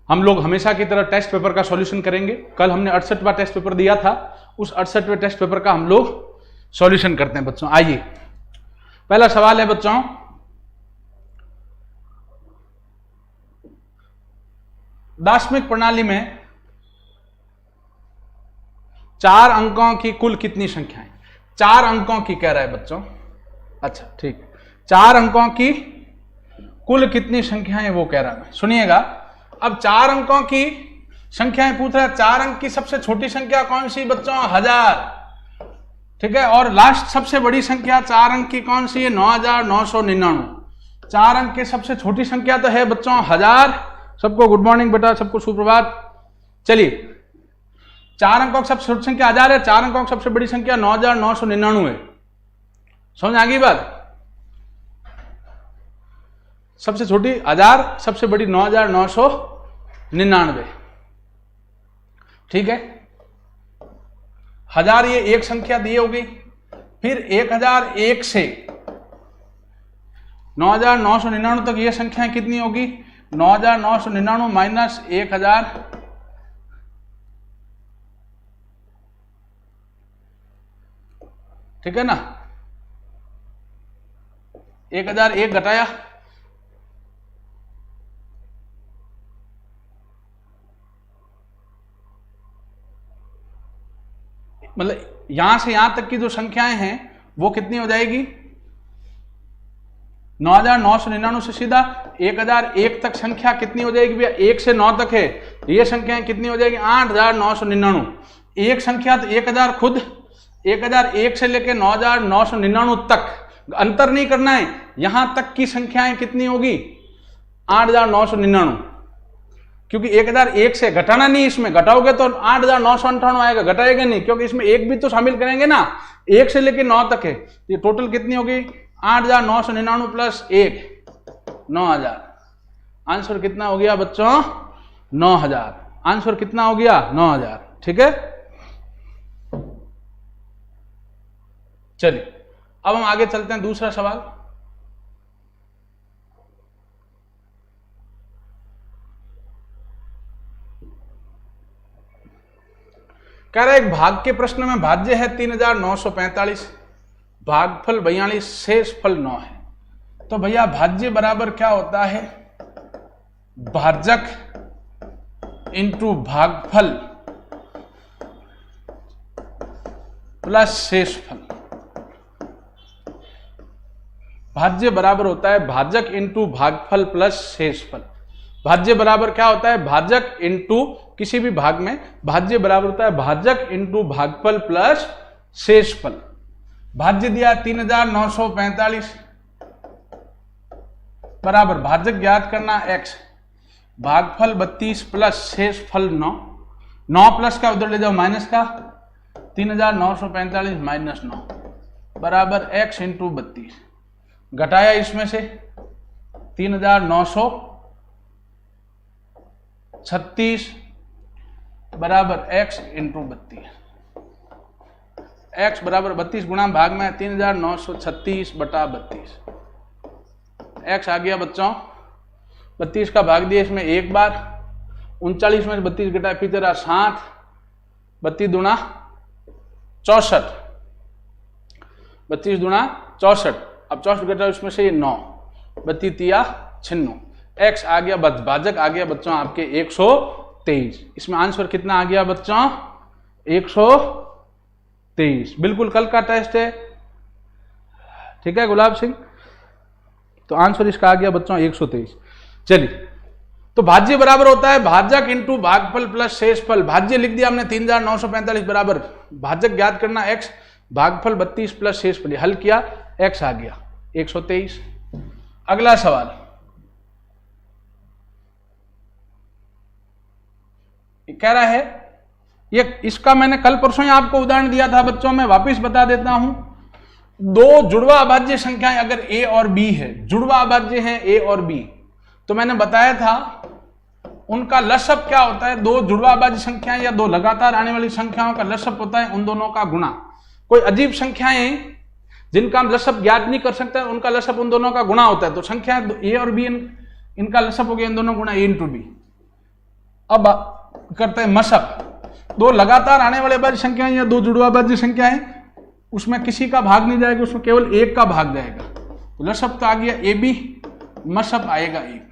हम लोग हमेशा की तरह टेस्ट पेपर का सॉल्यूशन करेंगे। कल हमने 68वां टेस्ट पेपर दिया था, उस 68वें टेस्ट पेपर का हम लोग सॉल्यूशन करते हैं बच्चों। आइए, पहला सवाल है बच्चों, दार्शनिक प्रणाली में 4 अंकों की कुल कितनी संख्याएं? 4 अंकों की कह रहा है बच्चों। अच्छा ठीक, 4 अंकों की कुल कितनी संख्याएं वो कह रहा है। सुनिएगा, अब 4 अंकों की संख्याएं पूछ रहा है। 4 अंक की सबसे छोटी संख्या कौन सी बच्चों? 1000, ठीक है। और लास्ट सबसे बड़ी संख्या 4 अंक की कौन सी है? 9999। 4 अंक की सबसे छोटी संख्या तो है बच्चों 1000। सबको गुड मॉर्निंग बेटा, सबको सुप्रभात। चलिए, 4 अंकों की सबसे छोटी संख्या 1000 है, 4 अंकों की सबसे बड़ी संख्या 9999 है। समझ आ गई बात? सबसे छोटी 1000, सबसे बड़ी 9999, ठीक है। 1000 ये एक संख्या दी होगी, फिर 1001 से 9999 तक ये संख्याएं कितनी होगी? 9999 माइनस 1000, ठीक है ना। 1001 घटाया, मतलब यहां से यहां तक की जो संख्याएं हैं वो कितनी हो जाएगी? 9999 से सीधा 1001 तक संख्या कितनी हो जाएगी भैया? 1 से 9 तक है, ये संख्याएं कितनी हो जाएगी? 8999। एक संख्या तो 1000 खुद, 1001 से लेकर 9999 तक अंतर नहीं करना है, यहां तक की संख्याएं कितनी होगी? 8999, क्योंकि 1001 से घटाना नहीं, इसमें घटाओगे तो 8998 आएगा, घटाएगा नहीं, क्योंकि इसमें एक भी तो शामिल करेंगे ना। 1 से लेकर 9 तक है, ये टोटल कितनी होगी? 8999 प्लस 1, 9000। आंसर कितना हो गया बच्चों? 9000। आंसर कितना हो गया? 9000, ठीक है। चलिए, अब हम आगे चलते हैं। दूसरा सवाल, कह रहा है एक भाग के प्रश्न में भाज्य है 3945, भागफल 42, शेषफल 9 है। तो भैया भाज्य बराबर क्या होता है? भाजक इंटू भागफल प्लस शेषफल। भाज्य बराबर होता है भाजक इंटू भागफल प्लस शेषफल। भाज्य बराबर क्या होता है? भाजक इंटू, किसी भी भाग में भाज्य बराबर होता है भाजक इंटू भागफल प्लस शेषफल। भाज्य दिया 3945 बराबर भाजक ज्ञात करना x, भागफल 32 प्लस शेषफल 9। 9 प्लस का उधर ले जाओ माइनस का, 3945 माइनस 9 बराबर x इंटू 32। घटाया इसमें से 3936 बराबर x इंटू 32। x बराबर 32 गुणा भाग में 3936 बटा 32। x आ गया बच्चों 32 का भाग दिया इसमें एक बार, 39 में 32 घटाया फिर तेरा 7, 32 दूना 64, 32 दूना 64। अब 64 घटाओ इसमें से ये 9, 32 तिया 96। x आ गया, भाजक आ गया बच्चों आपके 123। इसमें आंसर कितना आ गया बच्चों? 123। बिल्कुल कल का टेस्ट है, ठीक है गुलाब सिंह। तो आंसर इसका आ गया बच्चों 123। चलिए, तो भाज्य बराबर होता है भाजक इंटू भागफल प्लस शेषफल। भाज्य लिख दिया हमने 3945 बराबर भाजक ज्ञात करना x, भागफल 32 प्लस शेषफल। हल किया, x आ गया 123। अगला सवाल, कह रहा है ये, इसका मैंने कल परसों ही आपको उदाहरण दिया था बच्चों, मैं वापस बता देता हूं। दो जुड़वा अभाज्य संख्याएं अगर a और b है, जुड़वा अभाज्य हैं a और b, तो मैंने बताया था उनका लसअप क्या होता है? दो जुड़वा अभाज्य संख्याएं या दो लगातार आने वाली संख्याओं का लसअप होता है उन दोनों का गुणा। कोई अजीब संख्याएं जिनका हम लसअप ज्ञात नहीं कर सकते, उनका लसअप उन दोनों का गुणा होता है। तो संख्या a और b, इनका लसअप हो गया इन दोनों गुणा a इंटू b। अब करते हैं मशप। दो लगातार आने वाले अभाज्य संख्याएं या दो जुड़वा अभाज्य संख्याएं, उसमें किसी का भाग नहीं जाएगा, उसमें केवल एक का भाग जाएगा। तो लसप तो आ गया ए बी, मशप आएगा एक।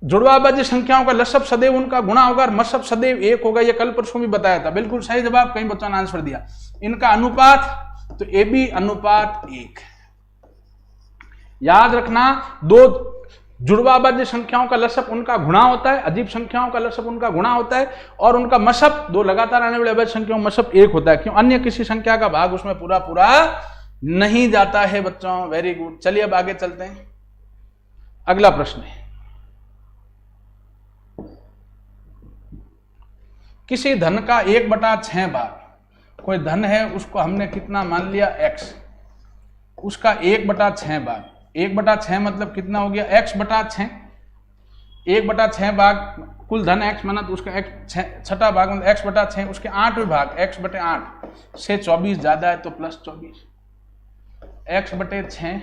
जुड़वा अभाज्य संख्याओं का लसप सदैव उनका गुणा होगा और मशप सदैव एक होगा। ये कल परसों भी बताया था, बिल्कुल सही जवाब, कई बच्चों ने आंसर दिया। इनका अनुपात तो ए बी अनुपात 1। याद रखना, दो जुड़वा अभाज्य संख्याओं का लसप उनका गुणा होता है, अजीब संख्याओं का लसप उनका गुणा होता है, और उनका मशप, दो लगातार आने वाले अभाज्य संख्याओं में मशप 1 होता है। क्यों? अन्य किसी संख्या का भाग उसमें पूरा पूरा नहीं जाता है बच्चों। Very good. चलिए अब आगे चलते हैं। अगला प्रश्न है, किसी धन का 1/6 भाग, कोई धन है उसको हमने कितना मान लिया x, उसका 1/6 भाग, 1/6 मतलब कितना हो गया x/6, 1/6 भाग कुल धन x माना तो उसका x छठा भाग मतलब x/6, उसके 8वें भाग x/8 से 24 ज्यादा है तो +24, x/6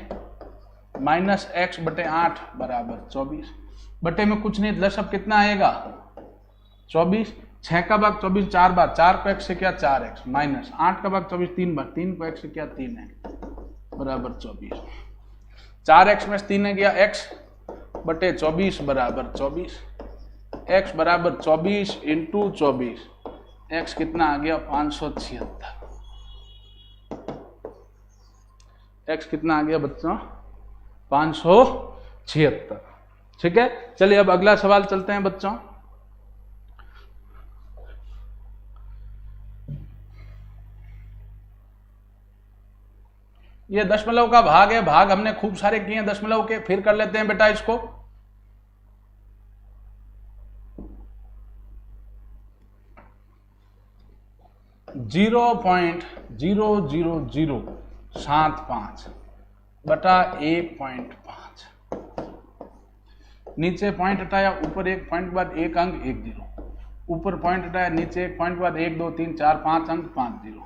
माइनस x/8 बराबर 24। बटे में कुछ नहीं, लसप कितना आएगा 24, 6 का भाग 24 4 बार, 4 को x से क्या 4x, माइनस 8 का भाग 24 3 बार, 3 को x से क्या 3x बराबर 24। 4x में 3 है गया x बटे 24 बराबर 24, x बराबर 24 इंटू 24, x कितना आ गया 576, x कितना आ गया बच्चों 576। ठीक है, चलिए अब अगला सवाल चलते हैं बच्चों। ये दशमलव का भाग है, भाग हमने खूब सारे किए हैं दशमलव के, फिर कर लेते हैं बेटा इसको। जीरो 0.00075 बटा 1.5, नीचे पॉइंट हटाया, ऊपर एक पॉइंट के बाद एक अंक 1 0, ऊपर पॉइंट हटाया, नीचे एक पॉइंट के बाद 1 2 3 4 5 अंक 5 0,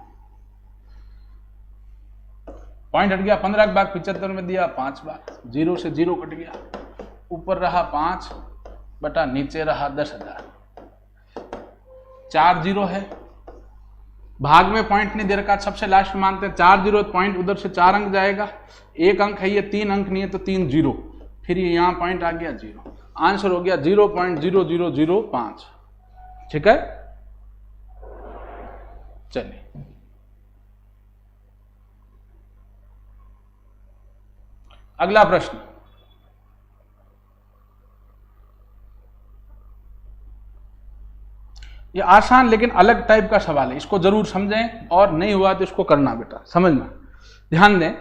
पॉइंट हट गया, 15 के भाग 75 में दिया 5 बार, 0 से 0 कट गया, ऊपर रहा 5 बटा नीचे रहा 10,000, 4 0 है, भाग में पॉइंट नहीं दे रखा, सबसे लास्ट में मानते हैं 4 0, पॉइंट उधर से 4 अंक जाएगा, एक अंक है ये, 3 अंक नहीं है तो 3 0, फिर ये यहां पॉइंट आ गया 0, आंसर हो गया 0.0005। ठीक है, चलिए अगला प्रश्न। ये आसान लेकिन अलग टाइप का सवाल है, इसको जरूर समझें, और नहीं हुआ तो इसको करना बेटा, समझना, ध्यान दें।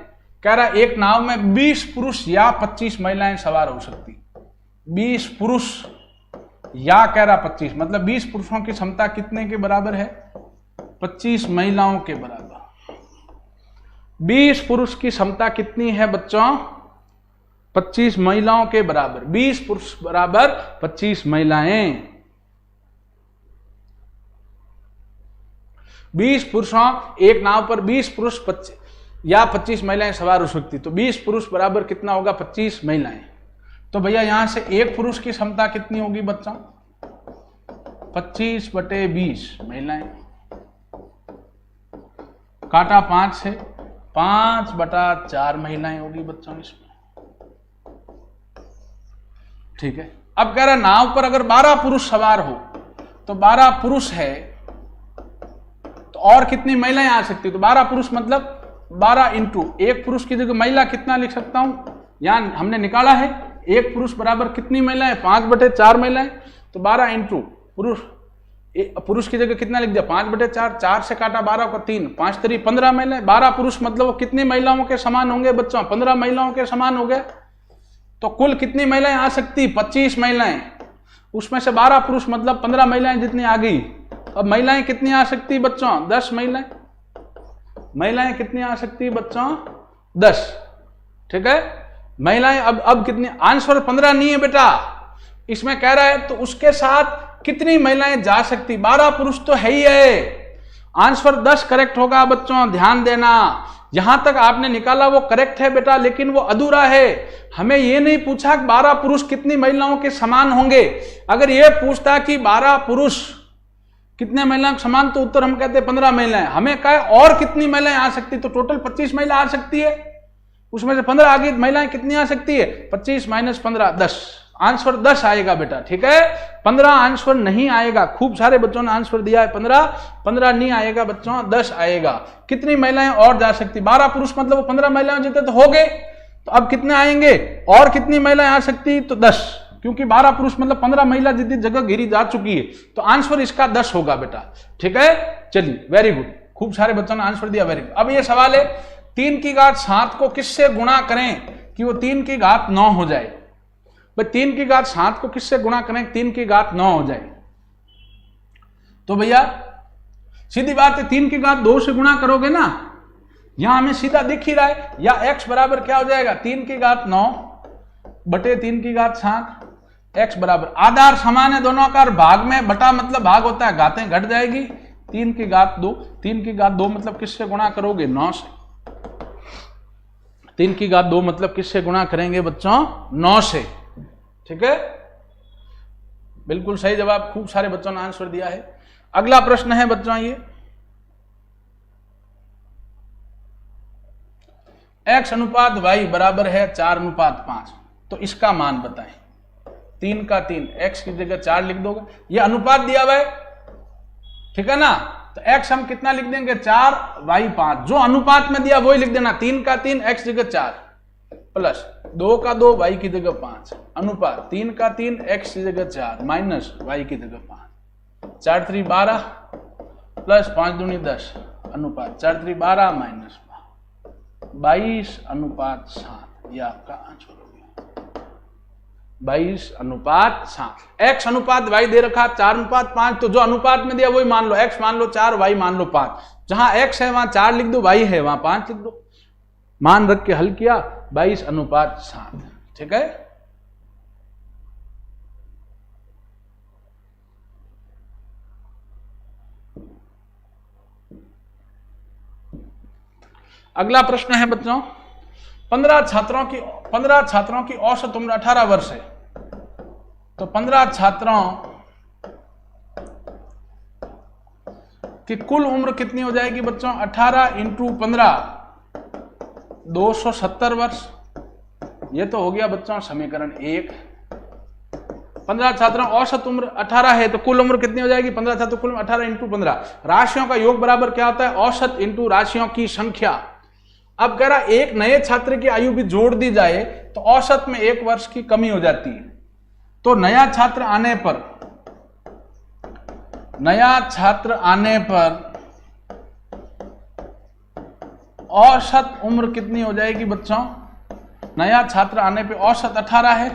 कह रहा एक नाव में 20 पुरुष या 25 महिलाएं सवार हो सकती, 20 पुरुष या कह रहा 25, मतलब 20 पुरुषों की क्षमता कितने के बराबर है 25 महिलाओं के बराबर। 20 पुरुष की क्षमता कितनी है बच्चों 25 महिलाओं के बराबर, 20 पुरुष बराबर 25 महिलाएं, 20 पुरुषों, एक नाव पर 20 पुरुष या 25 महिलाएं सवार हो सकती, तो 20 पुरुष बराबर कितना होगा 25 महिलाएं। तो भैया यहां से एक पुरुष की क्षमता कितनी होगी बच्चों 25 बटे 20 महिलाएं, काटा 5 से, 5 बटा 4 महिलाएं होगी बच्चों इसमें। ठीक है, अब कह रहा नाव पर अगर 12 पुरुष सवार हो, तो 12 पुरुष है तो और कितनी महिलाएं आ सकती, तो 12 पुरुष मतलब 12 इंटू, एक पुरुष की जगह महिला कितना लिख सकता हूं, यहां हमने निकाला है, एक पुरुष बराबर कितनी महिलाएं 5 बटे 4 महिलाएं, तो 12 इंटू पुरुष, पुरुष की जगह कितना लिख दिया 5 बटे 4, 4 से काटा 12 को 3, 5 3 15 महिलाएं, 12 पुरुष मतलब वो कितनी महिलाओं के समान होंगे बच्चों 15 महिलाओं के समान हो गए। तो कुल कितनी महिलाएं आ सकती 25 महिलाएं, उसमें से 12 पुरुष मतलब 15 महिलाएं जितनी आ गई। अब महिलाएं कितनी आ सकती बच्चों 10 महिलाएं, महिलाएं कितनी आ सकती बच्चों 10। ठीक है, महिलाएं अब कितनी, आंसर 15 नहीं है बेटा, इसमें कह रहा है तो उसके साथ कितनी महिलाएं जा सकती, 12 पुरुष तो है ही है, आंसर 10 करेक्ट होगा बच्चों, ध्यान देना। यहां तक आपने निकाला वो करेक्ट है बेटा, लेकिन वो अधूरा है। हमें ये नहीं पूछा कि 12 पुरुष कितनी महिलाओं के समान होंगे। अगर ये पूछता कि 12 पुरुष कितने महिलाओं के समान, तो उत्तर हम कहते 15 महिलाएं। हमें कहा और कितनी महिलाएं आ सकती, तो टोटल 25 महिला आ सकती है, उसमें से 15 आगे महिलाएं कितनी आ सकती है, 25 माइनस 15 10, आंसर 10 आएगा बेटा। ठीक है, 15 आंसर नहीं आएगा। खूब सारे बच्चों ने आंसर दिया है 15 नहीं आएगा बच्चों, 10 आएगा। कितनी महिलाएं और जा सकती, 12 पुरुष मतलब वो 15 महिलाएं जितने तो हो गए, तो अब कितने आएंगे, और कितनी महिलाएं आ सकती, तो 10, क्योंकि 12 पुरुष मतलब 15 महिला जितनी जगह घेरी जा चुकी है, तो आंसर इसका 10 होगा बेटा। ठीक है, चलिए वेरी गुड, खूब सारे बच्चों ने आंसर दिया, वेरी गुड। अब ये सवाल है 3 की घात 7 को किससे गुणा करें कि वो 3 की घात 9 हो जाए। भाई 3 की घात 7 को किससे गुणा करें 3 की घात 9 हो जाए, तो भैया सीधी बात है 3 की घात 2 से गुणा करोगे ना, यहां हमें सीधा दिख ही रहा है, या x बराबर क्या हो जाएगा 3 की घात 9 बटे 3 की घात 7, x बराबर आधार समान है दोनों का, भाग में बटा मतलब भाग होता है, घातें घट जाएगी, 3 की घात 2, 3 की घात 2 मतलब किससे गुणा करोगे 9 से, 3 की घात 2 मतलब किससे गुणा करेंगे बच्चों 9 से। ठीक है, बिल्कुल सही जवाब, खूब सारे बच्चों ने आंसर दिया है। अगला प्रश्न है बच्चों ये, x अनुपात y बराबर है 4:5, तो इसका मान बताएं। 3 का 3, x की जगह 4 लिख दोगे, ये अनुपात दिया हुआ है, ठीक है ना, तो x हम कितना लिख देंगे 4, y 5, जो अनुपात में दिया वही लिख देना, 3 का 3, x जगह 4 प्लस 2 का 2, y की जगह 5, अनुपात 3 का 3, x की जगह 4 माइनस y की जगह 5, 4 3 12 प्लस 5 दूनी 10, अनुपात 4 3 12 माइनस 22:7, ये आपका आंसर हो गया 22:7। x अनुपात y दे रखा 4:5, तो जो अनुपात में दिया वही मान लो, x मान लो 4, y मान लो 5, जहां x है वहां 4 लिख दो, y है वहां 5 लिख दो, मान रख के हल किया 22:7। ठीक है, अगला प्रश्न है बच्चों, 15 छात्रों की औसत उम्र 18 वर्ष है, तो 15 छात्रों की कुल उम्र कितनी हो जाएगी बच्चों, 18 × 15 270 वर्ष। ये तो हो गया बच्चों समीकरण 1। 15 छात्रों औसत उम्र 18 है, तो कुल उम्र कितनी हो जाएगी, 15 छात्रों कुल 18 × 15, राशियों का योग बराबर क्या होता है, औसत इंटू राशियों की संख्या। अब कह रहा एक नए छात्र की आयु भी जोड़ दी जाए तो औसत में 1 वर्ष की कमी हो जाती है, तो नया छात्र आने पर औसत उम्र कितनी हो जाएगी बच्चों, नया छात्र आने पे औसत 18 है,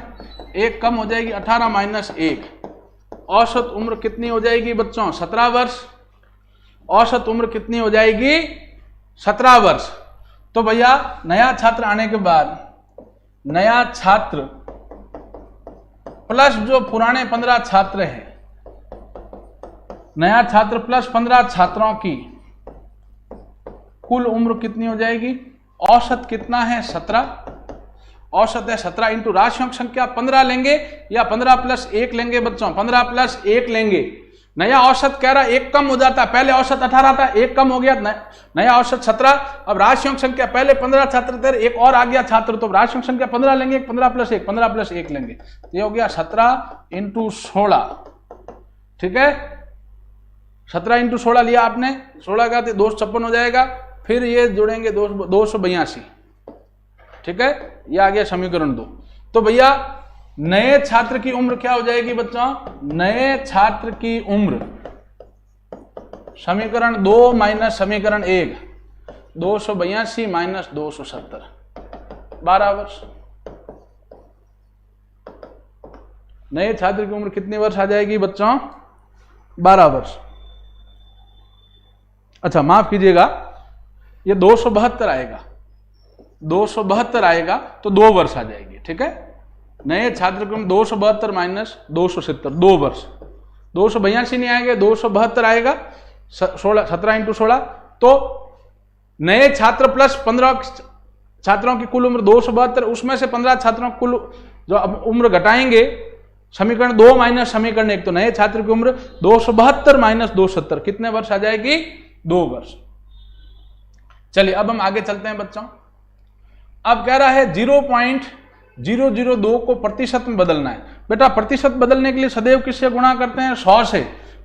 1 कम हो जाएगी 18 माइनस 1, औसत उम्र कितनी हो जाएगी बच्चों 17 वर्ष, औसत उम्र कितनी हो जाएगी 17 वर्ष। तो भैया नया छात्र आने के बाद नया छात्र प्लस जो पुराने 15 छात्र हैं, नया छात्र प्लस 15 छात्रों की कुल उम्र कितनी हो जाएगी, औसत कितना है 17, औसत है 17 इंटू राशियों की संख्या 15 लेंगे या 15 + 1 लेंगे बच्चों, 15 + 1 लेंगे। नया औसत कह रहा 1 कम हो जाता, पहले औसत 18 था, 1 कम हो गया, नया औसत 17। अब राशियों की संख्या पहले 15 छात्र थे, 1 और आ गया छात्र, तो राशियों की संख्या 15 लेंगे, 15 + 1, 15 + 1 लेंगे, ये हो गया 17 × 16। ठीक है, 17 × 16 लिया आपने, 16 का 256 हो जाएगा, फिर ये जोड़ेंगे 282। ठीक है, ये आ गया समीकरण 2। तो भैया नए छात्र की उम्र क्या हो जाएगी बच्चों, नए छात्र की उम्र समीकरण 2 माइनस समीकरण 1, 282 माइनस 270, 12 वर्ष। नए छात्र की उम्र कितनी वर्ष आ जाएगी बच्चों, 12 वर्ष। अच्छा माफ कीजिएगा, ये 272 आएगा, 272 आएगा तो 2 वर्ष आ जाएगी। ठीक है, नए छात्र की उम्र 272 माइनस 270, 2 वर्ष। 282 नहीं आएगा, 272 आएगा, 17 × 16, तो नए छात्र प्लस 15 छात्रों की कुल उम्र 272, उसमें से 15 छात्रों की कुल जो अब उम्र घटाएंगे, समीकरण 2 माइनस समीकरण 1, तो नए छात्र की उम्र 272 माइनस 270 कितने वर्ष आ जाएगी? 2 वर्ष। चलिए अब हम आगे चलते हैं बच्चों। अब कह रहा है 0.002 को प्रतिशत में बदलना है। बेटा प्रतिशत बदलने के लिए सदैव किससे गुणा करते हैं? 100 से।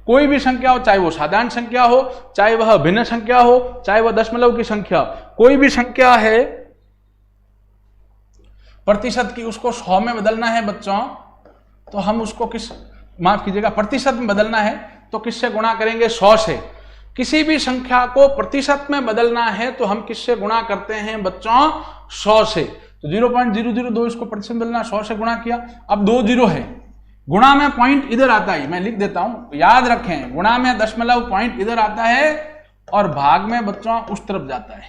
कोई भी संख्या हो, चाहे वो साधारण संख्या हो, चाहे वह भिन्न संख्या हो, चाहे वह दशमलव की संख्या हो, कोई भी संख्या है प्रतिशत की, उसको 100 में बदलना है बच्चों, तो हम उसको माफ कीजिएगा, प्रतिशत में बदलना है तो किससे गुणा करेंगे? 100 से। किसी भी संख्या को प्रतिशत में बदलना है तो हम किससे गुणा करते हैं बच्चों? 100 से। तो 0.002 इसको प्रतिशत बदलना, 100 से गुणा किया। अब 2 जीरो है, गुणा में पॉइंट इधर आता है, मैं लिख देता हूं, याद रखें, गुणा में दशमलव पॉइंट इधर आता है और भाग में बच्चों उस तरफ जाता है।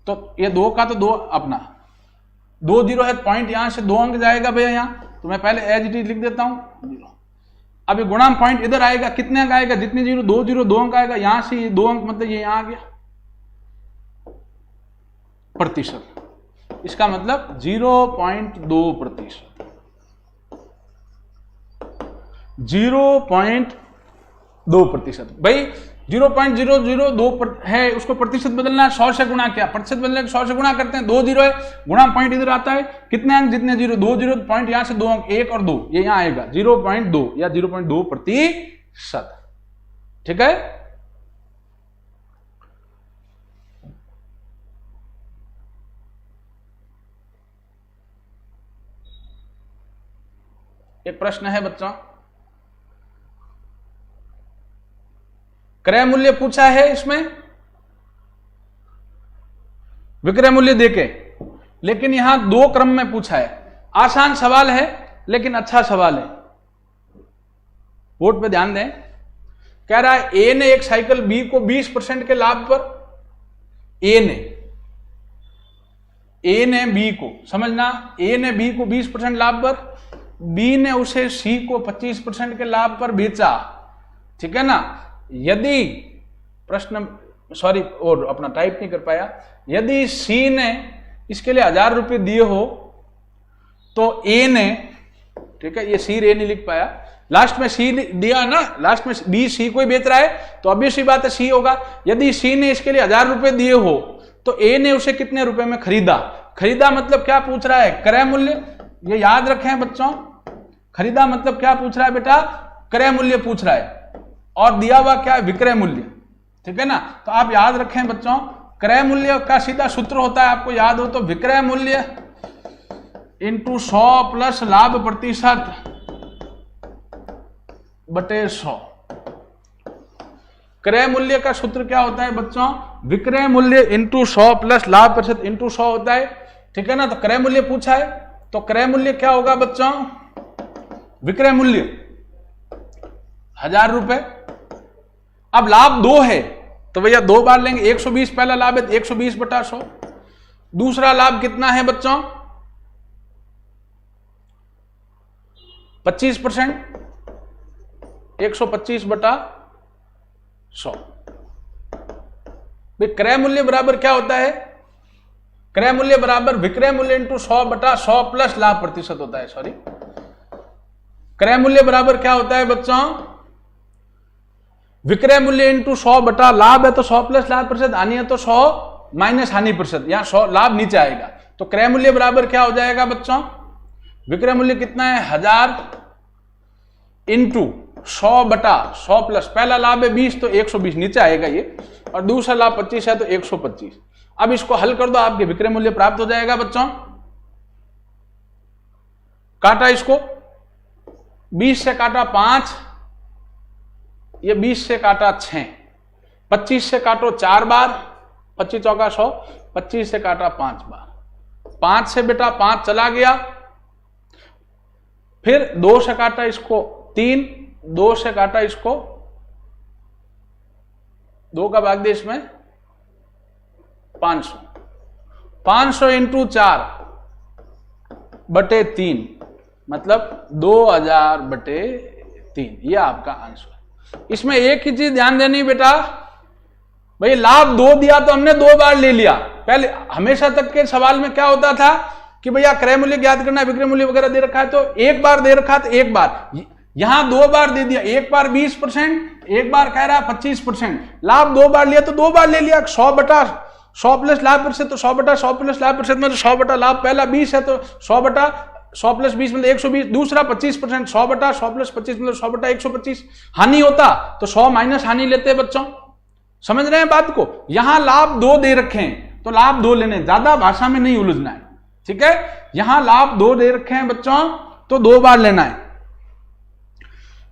तो ये 2 का तो 2 अपना 2 जीरो है, पॉइंट यहां से 2 अंक जाएगा भैया यहां, तो मैं पहले एज इट इज लिख देता हूं 0। अब ये गुणा में पॉइंट इधर आएगा, कितने अंक आएगा? जितने जीरो 2 जीरो 2 अंक आएगा, यहां से ये 2 अंक मतलब ये यहां आ गया प्रतिशत, इसका मतलब 0.2%। 0.2%। भाई 0.002 है, उसको प्रतिशत बदलना है, 100 से गुणा किया, प्रतिशत बदलने 100 से गुणा करते हैं, 2 जीरो है, गुणा पॉइंट इधर आता है, कितने अंक? जितने जीरो 2 जीरो, पॉइंट यहां से 2 अंक, 1 और 2, ये यहां आएगा 0.2 या 0.2%। ठीक है। एक प्रश्न है बच्चों, क्रय मूल्य पूछा है, इसमें विक्रय मूल्य देके, लेकिन यहां 2 क्रम में पूछा है। आसान सवाल है लेकिन अच्छा सवाल है, बोर्ड पे ध्यान दें। कह रहा है ए ने एक साइकिल बी को 20% के लाभ पर, ए ने बी को, समझना, ए ने बी को 20% लाभ पर, बी ने उसे सी को 25% के लाभ पर बेचा। ठीक है ना। यदि प्रश्न सॉरी और अपना टाइप नहीं कर पाया, यदि सी ने इसके लिए 1000 रुपये दिए हो तो ए ने, ठीक है, ये सी ए नहीं लिख पाया, लास्ट में सी दिया ना, लास्ट में बी सी को ही बेच रहा है तो ऑब्वियस सी बात है सी होगा। यदि सी ने इसके लिए 1000 रुपये दिए हो तो ए ने उसे कितने रुपए में खरीदा? खरीदा मतलब क्या पूछ रहा है? क्रय मूल्य। ये याद रखें बच्चों, खरीदा मतलब क्या पूछ रहा है बेटा? क्रय मूल्य पूछ रहा है, और दिया हुआ क्या है? विक्रय मूल्य। ठीक है ना। तो आप याद रखें बच्चों, क्रय मूल्य का सीधा सूत्र होता है, आपको याद हो तो, विक्रय मूल्य इंटू 100 प्लस लाभ प्रतिशत बटे 100। क्रय मूल्य का सूत्र क्या होता है बच्चों? विक्रय मूल्य इंटू 100 प्लस लाभ प्रतिशत इंटू 100 होता है। ठीक है ना। तो क्रय मूल्य पूछा है तो क्रय मूल्य क्या होगा बच्चों? विक्रय मूल्य 1000 रुपए। अब लाभ 2 है तो भैया 2 बार लेंगे, 120 पहला लाभ है, 120 बटा 100। दूसरा लाभ कितना है बच्चों? 25%, 125 बटा 100। क्रय मूल्य बराबर क्या होता है? क्रय मूल्य बराबर विक्रय मूल्य इंटू 100 बटा 100 प्लस लाभ प्रतिशत होता है। सॉरी, क्रय मूल्य बराबर क्या होता है बच्चों? विक्रय मूल्य इंटू 100 बटा लाभ है तो 100 प्लस लाभ प्रतिशत, हानि है तो 100 माइनस हानि प्रतिशत, यहां 100 लाभ नीचे आएगा। तो क्रय मूल्य बराबर क्या हो जाएगा बच्चों? विक्रय मूल्य कितना है? 1000 इंटू 100 बटा 100 प्लस, पहला लाभ है 20 तो 120 नीचे आएगा ये, और दूसरा लाभ 25 है तो 125। अब इसको हल कर दो, आपके विक्रय मूल्य प्राप्त हो जाएगा बच्चों। काटा इसको, 20 से काटा 5, ये 20 से काटा 6, 25 से काटो 4 बार, 25 चौका 100, 25 से काटा 5 बार, 5 से बेटा 5 चला गया, फिर 2 से काटा इसको 3, 2 से काटा इसको 2 का भाग दे इसमें 500, 500 इंटू 4 बटे 3 मतलब 2000 बटे 3, ये आपका आंसर। इसमें एक ही चीज ध्यान देनी बेटा, भाई लाभ 2 दिया तो हमने 2 बार ले लिया। पहले हमेशा तक के सवाल में क्या होता था कि भैया क्रय मूल्य ज्ञात करना है, विक्रय मूल्य वगैरह दे रखा है तो एक बार दे रखा तो एक बार, यहां 2 बार दे दिया, एक बार 20%, एक बार कह रहा है 25%। लाभ 2 बार लिया तो 2 बार ले लिया। 100 प्लस लाभ प्रतिशत तो 100 प्लस लाभ प्रतिशत में 100 लाभ, पहला 20 है तो 100 प्लस 20 मतलब 120, दूसरा 25%, 100 प्लस 25 मतलब 100/125। हानि होता तो 100 माइनस हानि लेते बच्चों, समझ रहे हैं बात को। यहां लाभ 2 दे रखे हैं तो लाभ 2 लेने, ज्यादा भाषा में नहीं उलझना है, ठीक है। यहां लाभ 2 दे रखे हैं बच्चों तो 2 बार लेना है।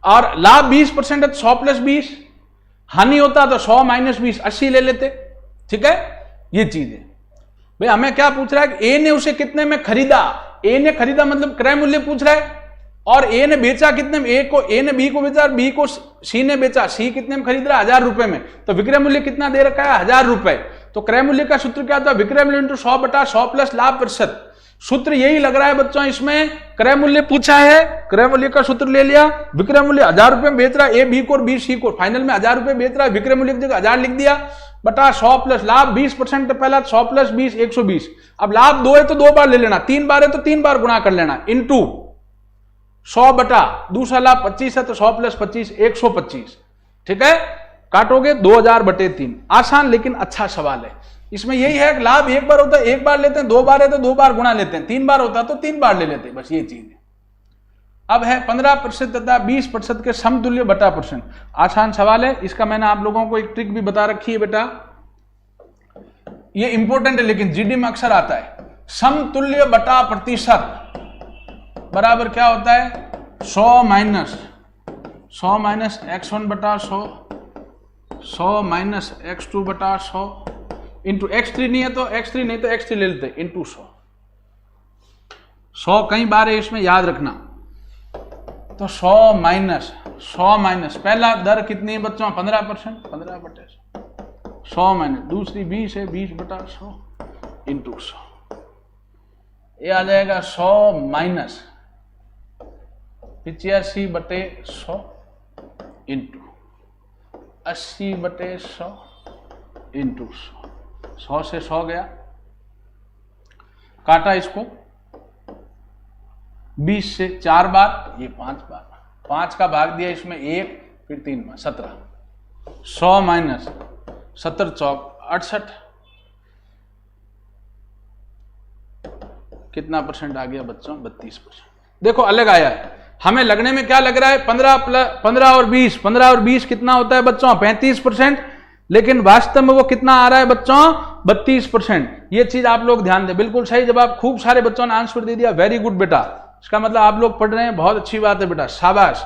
और लाभ 20% है तो 100 प्लस 20, हानि होता तो 100 माइनस 20 80 ले लेते, ठीक है। ये चीज है भाई। हमें क्या पूछ रहा है कि ए ने उसे कितने में खरीदा, ए ने खरीदा मतलब क्रय मूल्य पूछ रहा है, और ए ने बेचा कितने में, ए ने बी को बेचा और बी को सी ने बेचा, सी कितने में खरीद रहा है 1000 रुपए में, तो विक्रय मूल्य कितना दे रखा है 1000 रुपए। तो क्रय मूल्य का सूत्र क्या था, विक्रय मूल्य इंटू 100/100 प्लस लाभ प्रतिशत। सूत्र यही लग रहा है बच्चों, इसमें क्रय मूल्य पूछा है, क्रय मूल्य का सूत्र ले लिया, विक्रय मूल्य 1000 रुपए में बेच रहा है ए बी को और बी सी को, फाइनल में 1000 रुपए बेच रहा है, विक्रय मूल्य की जगह 1000 लिख दिया, बटा 100 प्लस लाभ 20% पहला 100 प्लस 20 120। अब लाभ 2 है तो 2 बार ले लेना, 3 बार है तो 3 बार गुणा कर लेना, इंटू 100 बटा दूसरा लाभ 25 है तो 100 प्लस 25 125, ठीक है। काटोगे 2000/3। आसान लेकिन अच्छा सवाल है। इसमें यही है कि लाभ एक बार होता है 1 बार लेते हैं, 2 बार है तो 2 बार गुणा लेते हैं, 3 बार होता है तो 3 बार ले लेते हैं, बस ये चीज है। अब है 15% तथा 20% के समतुल्य बटा %। आसान सवाल है, इसका मैंने आप लोगों को एक ट्रिक भी बता रखी है बेटा, ये इंपॉर्टेंट है लेकिन जीडी में अक्सर आता है। समतुल्य बटा प्रतिशत बराबर क्या होता है 100 minus x1/100, 100 minus x2/100 into x3 नहीं है तो x3 नहीं तो x3 ले लेते इंटू 100 कई बार है इसमें याद रखना। तो 100 माइनस पहला दर कितनी है बच्चों 15%, 15/100 माइनस दूसरी 20 है 20/100 इंटू 100, ये आ जाएगा 100 माइनस 85/100 इंटू 80/100 इंटू 100, 100 से 100 गया, काटा इसको 20 से 4 बार, ये 5 बार, 5 का भाग दिया इसमें 1 फिर 3 बार 17, 100 माइनस 70 चौक 68, कितना परसेंट आ गया बच्चों 32%। देखो अलग आया है, हमें लगने में क्या लग रहा है 15 और 20 कितना होता है बच्चों 35%, लेकिन वास्तव में वो कितना आ रहा है बच्चों 32%। ये चीज आप लोग ध्यान दें, बिल्कुल सही जवाब, खूब सारे बच्चों ने आंसर दे दिया, वेरी गुड बेटा, इसका मतलब आप लोग पढ़ रहे हैं, बहुत अच्छी बात है बेटा, शाबाश।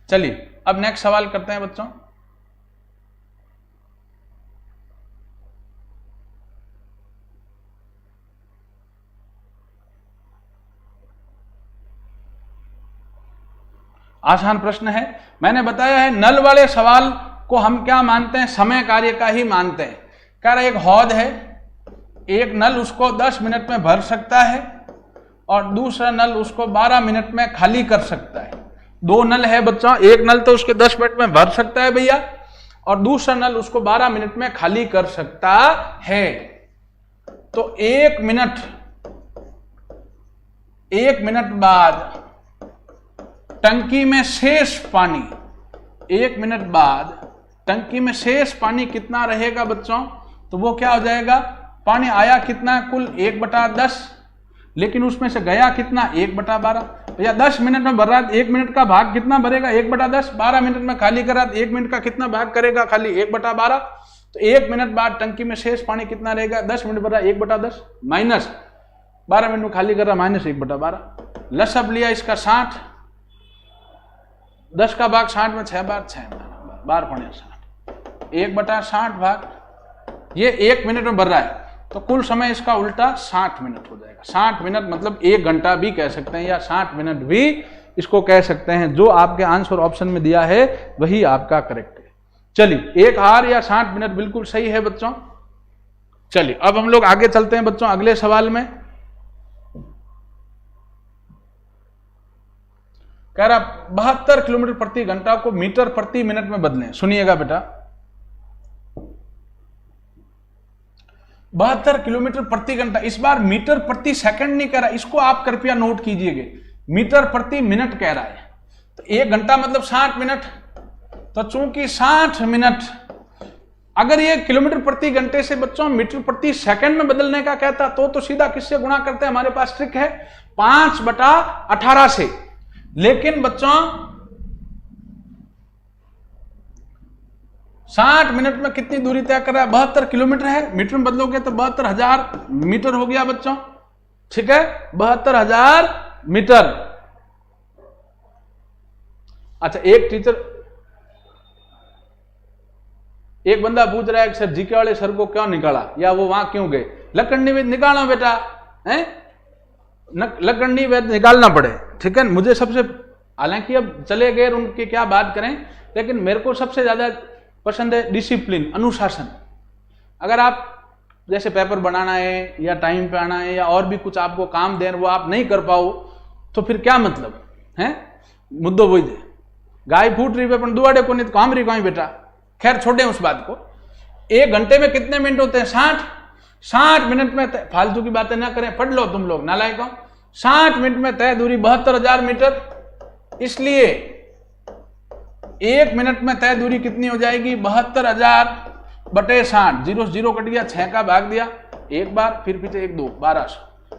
चलिए अब नेक्स्ट सवाल करते हैं बच्चों। आसान प्रश्न है, मैंने बताया है नल वाले सवाल को हम क्या मानते हैं समय कार्य का ही मानते हैं। कह रहा एक हौद है, एक नल उसको 10 मिनट में भर सकता है और दूसरा नल उसको 12 मिनट में खाली कर सकता है। 2 नल है बच्चों, एक नल तो उसके 10 मिनट में भर सकता है भैया और दूसरा नल उसको 12 मिनट में खाली कर सकता है। तो 1 मिनट बाद टंकी में शेष पानी, 1 मिनट बाद टंकी में शेष पानी कितना रहेगा बच्चों, तो वो क्या हो जाएगा, पानी आया कितना कुल 1/10, लेकिन उसमें से गया कितना 1/12। भैया 10 मिनट में भर रहा है, 1 मिनट का भाग कितना भरेगा 1/10, 12 मिनट में खाली कर रहा है 1 मिनट का कितना भाग करेगा खाली 1/12। तो 1 मिनट बाद टंकी में शेष पानी कितना रहेगा, 10 मिनट भर रहा है 1/10 माइनस 12 मिनट में खाली कर रहा है माइनस 1/12। लसअप लिया इसका 60, 10 का भाग 60 में 6 बार 6 बार 60, 1/60 भाग, ये 1 मिनट में भर रहा है तो कुल समय इसका उल्टा 60 मिनट हो जाएगा। 60 मिनट मतलब 1 घंटा भी कह सकते हैं या 60 मिनट भी इसको कह सकते हैं। जो आपके आंसर ऑप्शन में दिया है वही आपका करेक्ट है। चलिए 1 हार या 60 मिनट बिल्कुल सही है बच्चों। चलिए अब हम लोग आगे चलते हैं बच्चों अगले सवाल में। कह रहा 72 किलोमीटर प्रति घंटा को मीटर प्रति मिनट में बदलें। सुनिएगा बेटा, 72 किलोमीटर प्रति घंटा। इस बार मीटर प्रति सेकंड नहीं कह रहा, इसको आप कृपया नोट कीजिएगा, मीटर प्रति मिनट कह रहा है। तो 1 घंटा मतलब 60 मिनट। तो चूंकि 60 मिनट, अगर ये किलोमीटर प्रति घंटे से बच्चों मीटर प्रति सेकंड में बदलने का कहता तो सीधा किससे गुणा करते हैं, हमारे पास ट्रिक है 5/18 से। लेकिन बच्चों 60 मिनट में कितनी दूरी तय कर रहा है, 72 किलोमीटर है, मीटर में बदलोगे तो 72,000 मीटर हो गया बच्चों, ठीक है, 72,000 मीटर। अच्छा, एक बंदा पूछ रहा है कि सर जीके वाले सर को क्यों निकाला, या वो वहां क्यों गए? लकड़नी वेद निकालना बेटा, है लकड़नी वेद निकालना पड़े, ठीक है। मुझे सबसे, हालांकि अब चले गए उनकी क्या बात करें, लेकिन मेरे को सबसे ज्यादा पसंद है डिसिप्लिन, अनुशासन। अगर आप जैसे पेपर बनाना है या टाइम पे आना है या और भी कुछ आपको काम दें, वो आप नहीं कर पाओ तो फिर क्या मतलब है। मुद्दों वही दे, गाय फूट रही है पर दुआड़े को नहीं, काम रही कहीं बेटा। खैर छोड़े उस बात को। 1 घंटे में कितने मिनट होते हैं? 60 मिनट में फालतू की बातें ना करें, पढ़ लो तुम लोग नालायक हो। 60 मिनट में तय दूरी 72,000 मीटर, इसलिए 1 मिनट में तय दूरी कितनी हो जाएगी? 72,000/60। 0 0 कट गया, 6 का भाग दिया एक बार, फिर पीछे 1 2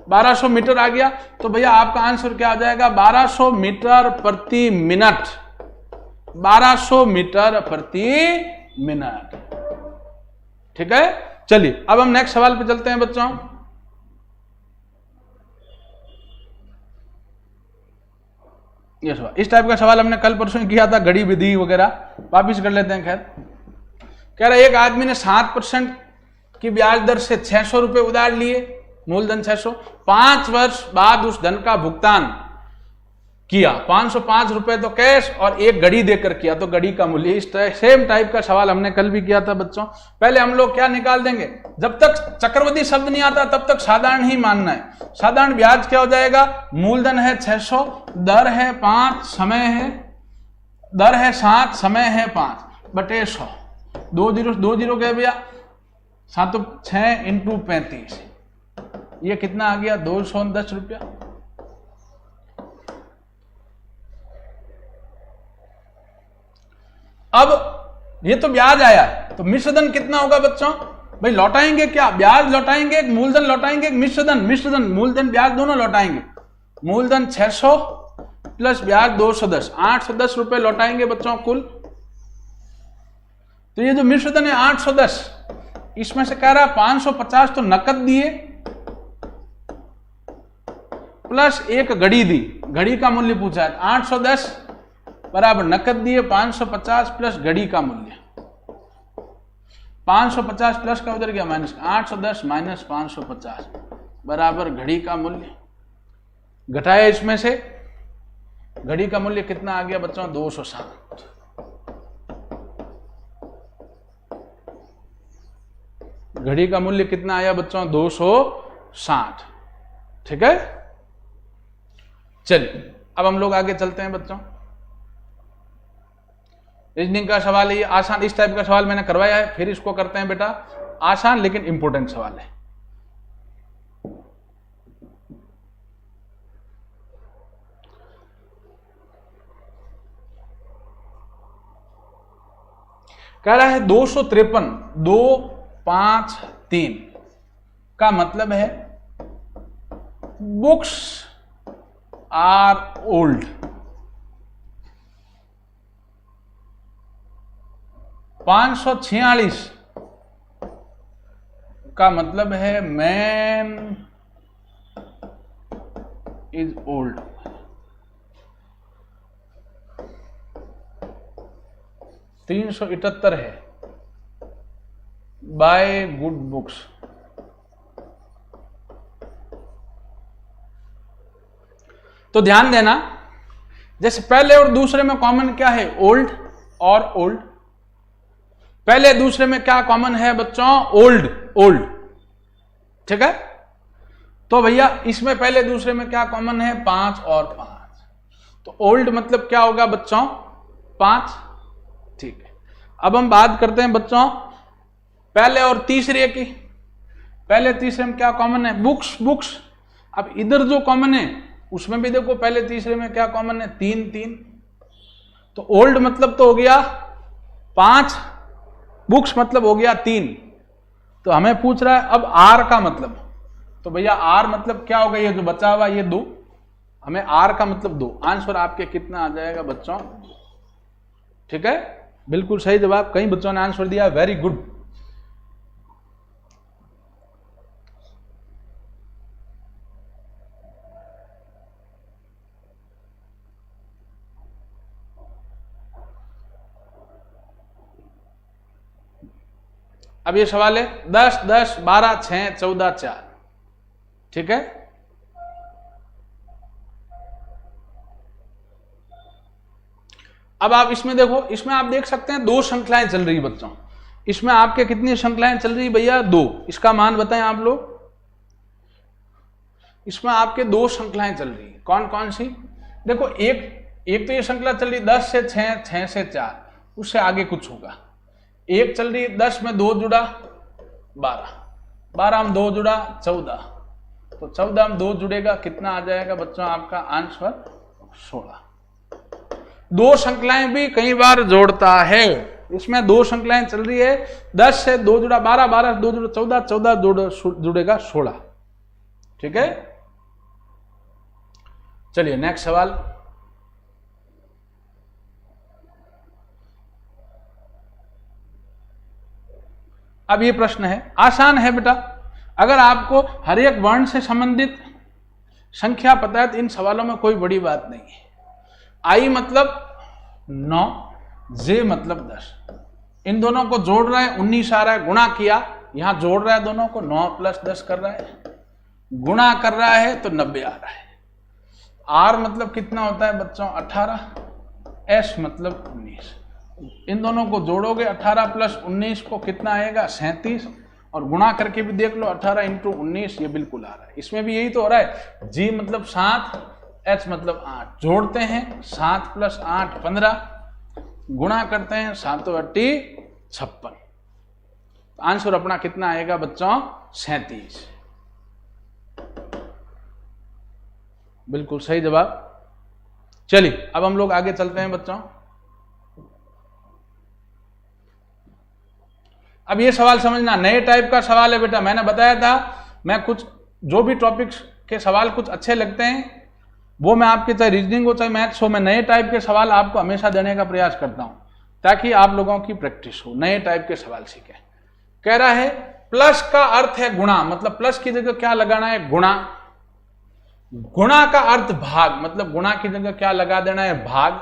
1200 मीटर आ गया। तो भैया आपका आंसर क्या आ जाएगा? 1200 मीटर प्रति मिनट, 1200 मीटर प्रति मिनट, ठीक है। चलिए अब हम नेक्स्ट सवाल पे चलते हैं बच्चों। ये सवाल, इस टाइप का सवाल हमने कल परसों किया था, घड़ी विधि वगैरह, वापिस कर लेते हैं। खैर कह रहा है एक आदमी ने 7% की ब्याज दर से 600 रुपए उधार लिए, मूलधन 600, 5 वर्ष बाद उस धन का भुगतान किया 505 रुपए तो कैश और एक घड़ी देकर किया, तो घड़ी का मूल्य। इस सेम टाइप का सवाल हमने कल भी किया था बच्चों। पहले हम लोग क्या निकाल देंगे, जब तक चक्रवृद्धि शब्द नहीं आता तब तक साधारण ही मानना है। साधारण ब्याज क्या हो जाएगा? मूलधन है 600, दर है 5, समय है, दर है 7, समय है 5/100। 2 0 गए भैया, 7 6 × 35, ये कितना आ गया? 210 रुपया। अब ये तो ब्याज आया, तो मिश्रधन कितना होगा बच्चों? भाई लौटाएंगे क्या? ब्याज लौटाएंगे, एक मूलधन लौटाएंगे, एक मिश्रधन मूलधन ब्याज दोनों लौटाएंगे। मूलधन 600 प्लस ब्याज 210, 810 रुपए लौटाएंगे बच्चों कुल। तो ये जो मिश्रधन है 810, इसमें से कह रहा है 550 तो नकद दिए प्लस एक घड़ी दी, घड़ी का मूल्य पूछा है। 810 बराबर नकद दिए, 550 प्लस घड़ी का मूल्य, 550 प्लस का उधर गया माइनस, 810 माइनस 550 बराबर घड़ी का मूल्य। घटाया इसमें से, घड़ी का मूल्य कितना आ गया बच्चों? 260। घड़ी का मूल्य कितना आया बच्चों? 260, ठीक है। चलिए अब हम लोग आगे चलते हैं बच्चों। रीजनिंग का सवाल है ये, आसान, इस टाइप का सवाल मैंने करवाया है, फिर इसको करते हैं बेटा। आसान लेकिन इंपॉर्टेंट सवाल है। कह रहा है 253 253 का मतलब है बुक्स आर ओल्ड। 546 का मतलब है मैन इज ओल्ड। 378 है बाय गुड बुक्स। तो ध्यान देना, जैसे पहले और दूसरे में कॉमन क्या है? ओल्ड और ओल्ड। पहले दूसरे में क्या कॉमन है बच्चों? ओल्ड, ओल्ड, ठीक है। तो भैया इसमें पहले दूसरे में क्या कॉमन है? 5 और 5। तो ओल्ड मतलब क्या होगा बच्चों? 5, ठीक है। अब हम बात करते हैं बच्चों पहले और तीसरे की। पहले तीसरे में क्या कॉमन है? Books books. अब इधर जो कॉमन है उसमें भी देखो पहले तीसरे में क्या कॉमन है? 3 3। तो ओल्ड मतलब तो हो गया 5, बुक्स मतलब हो गया 3। तो हमें पूछ रहा है अब आर का मतलब, तो भैया आर मतलब क्या होगा? ये जो बचा हुआ ये 2, हमें आर का मतलब 2। आंसर आपके कितना आ जाएगा बच्चों? ठीक है, बिल्कुल सही जवाब। कई बच्चों ने आंसर दिया, वेरी गुड। अब ये सवाल है 10 10 12 6 14 4। ठीक है, अब आप इसमें देखो, इसमें आप देख सकते हैं 2 श्रृंखलाएं चल रही बच्चों। इसमें आपके कितनी श्रृंखलाएं चल रही भैया? 2। इसका मान बताएं आप लोग। इसमें आपके 2 श्रृंखलाएं चल रही है। कौन कौन सी? देखो, एक तो ये श्रृंखला चल रही 10 से 6, 6 से 4, उससे आगे कुछ होगा। एक चल रही है 10 में 2 जुड़ा 12, 12 में 2 जुड़ा 14, तो 14 में 2 जुड़ेगा, कितना आ जाएगा बच्चों आपका आंसर? 16। 2 श्रृंखलाएं भी कई बार जोड़ता है। इसमें 2 श्रृंखलाएं चल रही है, 10 से 2 जुड़ा 12, 12 से 2 जुड़ा 14, 14 जुड़ेगा 16। ठीक है, चलिए नेक्स्ट सवाल। अब ये प्रश्न है, आसान है बेटा। अगर आपको हर एक वर्ण से संबंधित संख्या पता है तो इन सवालों में कोई बड़ी बात नहीं है। आई मतलब 9, जे मतलब 10, इन दोनों को जोड़ रहा है 19 आ रहा है, गुणा किया, यहां जोड़ रहा है दोनों को, 9 + 10 कर रहा है, गुणा कर रहा है तो 90 आ रहा है। आर मतलब कितना होता है बच्चों? 18, एस मतलब 19। इन दोनों को जोड़ोगे 18 + 19 को कितना आएगा? 37, और गुणा करके भी देख लो 18 × 19, ये बिल्कुल आ रहा है। इसमें भी यही तो हो रहा है, जी मतलब 7, एच मतलब 8, जोड़ते हैं 7 + 8 15, गुणा करते हैं 7 × 8 56। आंसर अपना कितना आएगा बच्चों? 37। बिल्कुल सही जवाब। चलिए अब हम लोग आगे चलते हैं बच्चों। अब ये सवाल समझना, नए टाइप का सवाल है बेटा। मैंने बताया था मैं कुछ जो भी टॉपिक्स के सवाल कुछ अच्छे लगते हैं वो मैं आपके, चाहे रीजनिंग हो चाहे मैथ्स हो, मैं नए टाइप के सवाल आपको हमेशा देने का प्रयास करता हूं ताकि आप लोगों की प्रैक्टिस हो, नए टाइप के सवाल सीखें। कह रहा है प्लस का अर्थ है गुणा, मतलब प्लस की जगह क्या लगाना है? गुणा। गुणा का अर्थ भाग, मतलब गुणा की जगह क्या लगा देना है? भाग।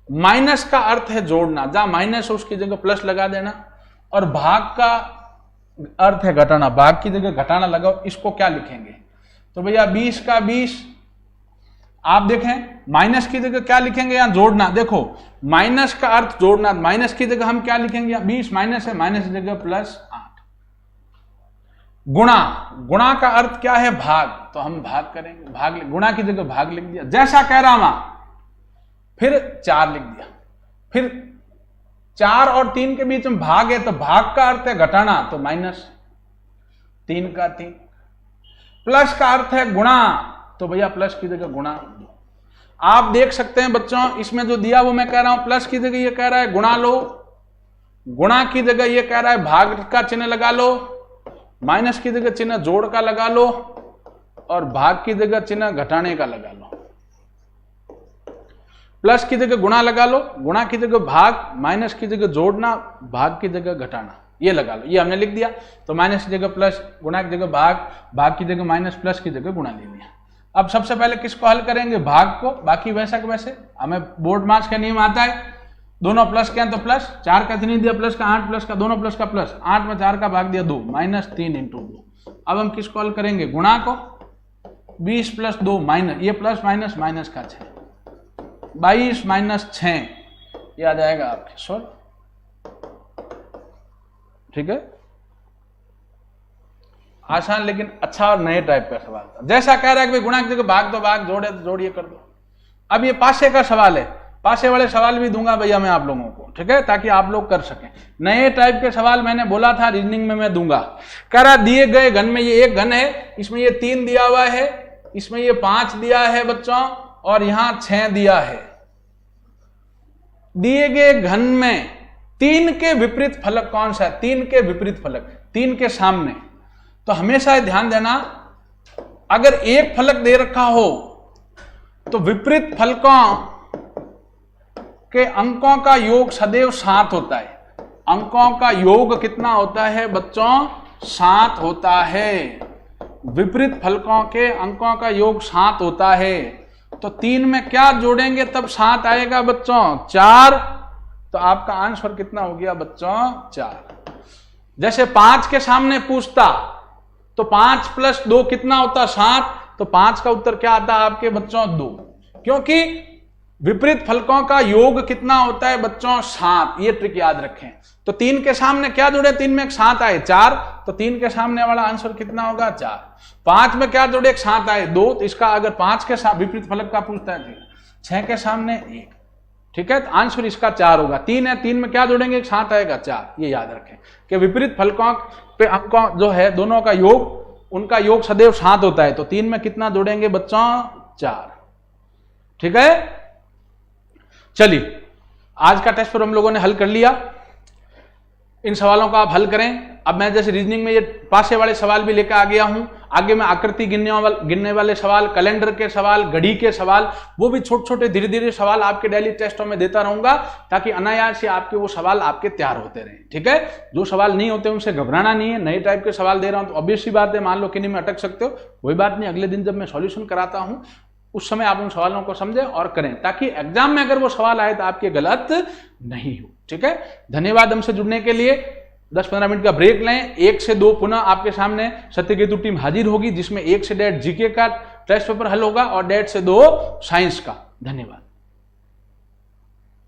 माइनस का अर्थ है जोड़ना, जहां माइनस है उसकी जगह प्लस लगा देना। और भाग का अर्थ है घटाना, भाग की जगह घटाना लगाओ। इसको क्या लिखेंगे? तो भैया 20 का 20, आप देखें माइनस की जगह क्या लिखेंगे? यहां जोड़ना। देखो माइनस का अर्थ जोड़ना, माइनस की जगह हम क्या लिखेंगे? 20 माइनस है, माइनस की जगह +8। गुणा, गुणा का अर्थ क्या है? भाग, तो हम भाग करेंगे, भाग, गुणा की जगह भाग लिख दिया जैसा कह रहा वहां, फिर 4 लिख दिया। फिर 4 और 3 के बीच में भाग है तो भाग का अर्थ है घटाना, तो -3 का 3। प्लस का अर्थ है गुणा, तो भैया प्लस की जगह गुणा। आप देख सकते हैं बच्चों इसमें जो दिया वो मैं कह रहा हूं, प्लस की जगह ये कह रहा है गुणा लो, गुणा की जगह ये कह रहा है भाग का चिन्ह लगा लो, माइनस की जगह चिन्ह जोड़ का लगा लो, और भाग की जगह चिन्ह घटाने का लगा लो। प्लस की जगह गुणा लगा लो, गुणा की जगह भाग, माइनस की जगह जोड़ना, भाग की जगह घटाना, ये लगा लो। ये हमने लिख दिया। तो माइनस की जगह प्लस, गुणा की जगह भाग, भाग की जगह माइनस, प्लस की जगह गुणा ले लिया। अब सबसे पहले किसको हल करेंगे? भाग को। बाकी वैसा के वैसे हमें बोर्ड मार्क्स का नियम आता है, दोनों प्लस के हैं तो प्लस, 4 का नहीं दिया प्लस का, 8 प्लस का, दोनों प्लस का प्लस, 8 में 4 का भाग दिया 2, -3 × 2। अब हम किसको हल करेंगे? गुणा को। 20 + 2 माइनस, ये प्लस माइनस, माइनस का 6, 22 - 6, ये आ जाएगा आपके 16। ठीक है, आसान लेकिन अच्छा और नए टाइप का सवाल था। जैसा कह रहा है कि गुणा की जगह भाग तो भाग, जोड़े तो जोड़िए कर दो। अब ये पासे का सवाल है। पासे वाले सवाल भी दूंगा भैया मैं आप लोगों को, ठीक है, ताकि आप लोग कर सकें। नए टाइप के सवाल मैंने बोला था रीजनिंग में मैं दूंगा। कह रहा दिए गए घन में ये एक घन है, इसमें ये 3 दिया हुआ है, इसमें ये 5 दिया है बच्चों, और यहां 6 दिया है। दिए गए घन में 3 के विपरीत फलक कौन सा है? 3 के विपरीत फलक, 3 के सामने। तो हमेशा ध्यान देना, अगर एक फलक दे रखा हो तो विपरीत फलकों के अंकों का योग सदैव 7 होता है। अंकों का योग कितना होता है बच्चों? 7 होता है। विपरीत फलकों के अंकों का योग 7 होता है। तो 3 में क्या जोड़ेंगे तब 7 आएगा बच्चों? 4। तो आपका आंसर कितना हो गया बच्चों? 4। जैसे 5 के सामने पूछता तो 5 + 2 कितना होता? 7। तो 5 का उत्तर क्या आता है आपके बच्चों? 2। क्योंकि विपरीत फलकों का योग कितना होता है बच्चों? 7। ये ट्रिक याद रखें। तो 3 के सामने क्या जोड़े? 3 में एक 7 आए, 4। तो 3 के सामने वाला आंसर कितना होगा? 4। 5 में क्या जोड़े? एक 7 आए, 2। तो इसका अगर 5 के साथ विपरीत फलक का पूछता है 6 के सामने 1, ठीक है, तो आंसर इसका 4 होगा। 3 है, 3 में क्या जोड़ेंगे? एक 7 आएगा, 4। ये याद रखें कि विपरीत फलकों पे अंकों जो है दोनों का योग, उनका योग सदैव 7 होता है। तो 3 में कितना जोड़ेंगे बच्चों? 4। ठीक है, चलिए आज का टेस्ट पर हम लोगों ने हल कर लिया। इन सवालों का आप हल करें। अब मैं जैसे रीजनिंग में ये पासे वाले सवाल भी लेकर आ गया हूं, आगे मैं आकृति गिनने वाले सवाल, कैलेंडर के सवाल, घड़ी के सवाल, वो भी छोटे छोटे धीरे धीरे सवाल आपके डेली टेस्टों में देता रहूंगा, ताकि अनायास से आपके वो सवाल आपके तैयार होते रहें। ठीक है, जो सवाल नहीं होते उनसे घबराना नहीं है। नए टाइप के सवाल दे रहा हूं तो ऑब्वियस सी बात है, मान लो किन्हीं में अटक सकते हो, कोई बात नहीं, अगले दिन जब मैं सॉल्यूशन कराता हूं उस समय आप उन सवालों को समझें और करें, ताकि एग्जाम में अगर वो सवाल आए तो आपके गलत नहीं हो। ठीक है, धन्यवाद हमसे जुड़ने के लिए। 10-15 मिनट का ब्रेक लें। 1 से 2 पुनः आपके सामने सत्यकेतु टीम हाजिर होगी, जिसमें 1 से 1.5 जीके का टेस्ट पेपर हल होगा और 1.5 से 2 साइंस का। धन्यवाद।